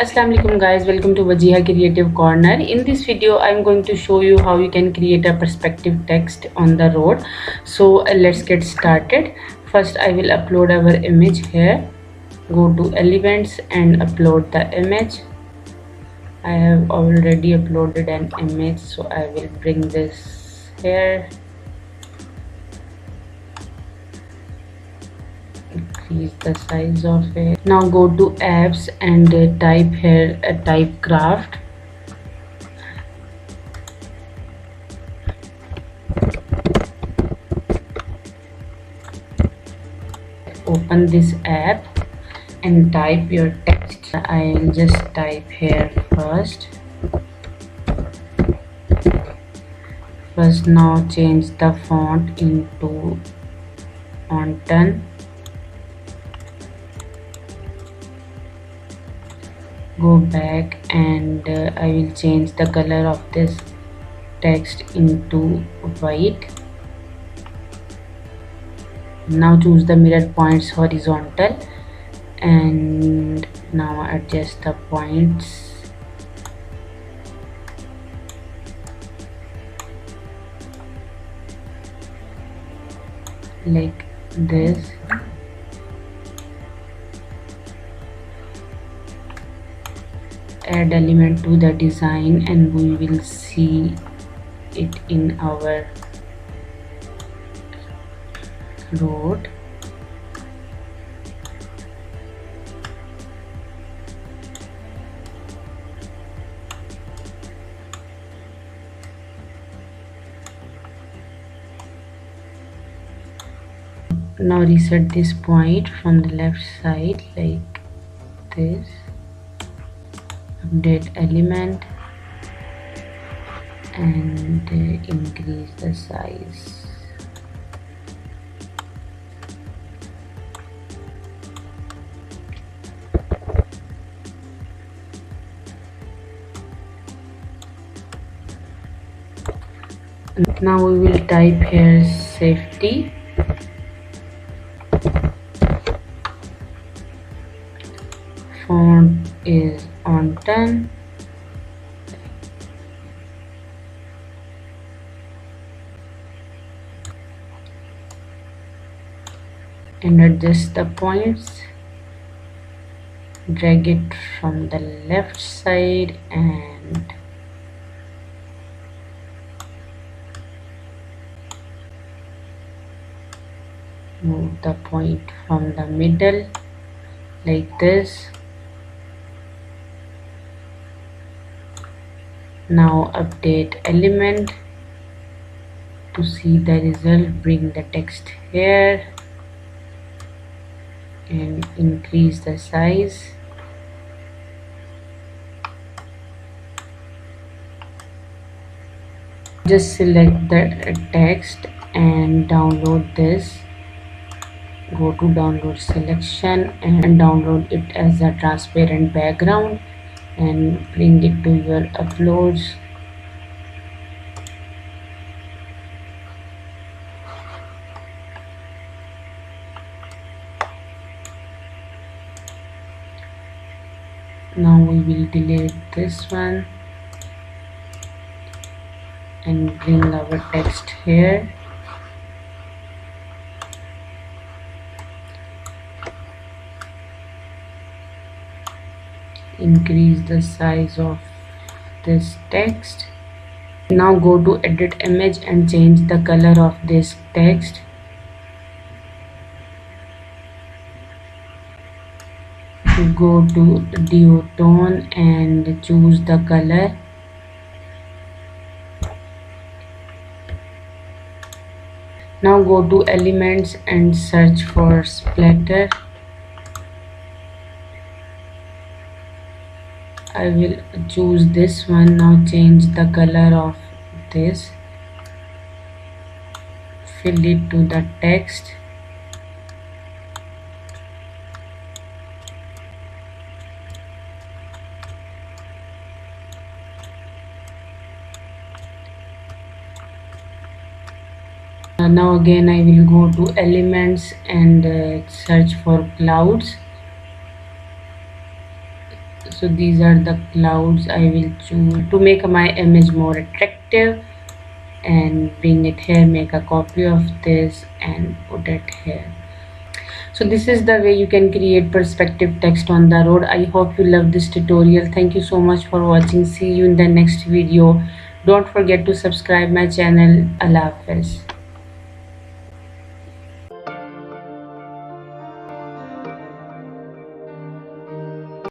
Assalamu alaikum guys, welcome to Wajeeha Creative Corner. In this video I'm going to show you how you can create a perspective text on the road. So let's get started. First I will upload our image here. Go to elements and upload the image. I have already uploaded an image, so I will bring this here. Increase the size of it. Now go to apps and type here a Typecraft. Open this app and type your text. I will just type here first. Now change the font into Mountain. Go back and I will change the color of this text into white. Now choose the mirror points horizontal and now adjust the points. Like this. Add element to the design and we will see it in our road. Now reset this point from the left side like this. Update element and increase the size. Now we will type here safety. Font is on 10. And adjust the points. Drag it from the left side and move the point from the middle like this. Now update element to see the result. Bring the text here and increase the size. Just select the text and download this. Go to download selection and download it as a transparent background and bring it to your uploads. Now we will delete this one and bring our text here. Increase the size of this text. Now go to edit image and change the color of this text. Go to duotone and choose the color. Now go to elements and search for splatter. I will choose this one. Now change the color of this. Fill it to the text. Now again I will go to elements and search for clouds. So these are the clouds. I will choose to make my image more attractive and bring it here, make a copy of this and put it here. So this is the way you can create perspective text on the road. I hope you love this tutorial. Thank you so much for watching. See you in the next video. Don't forget to subscribe my channel. Allah Hafiz.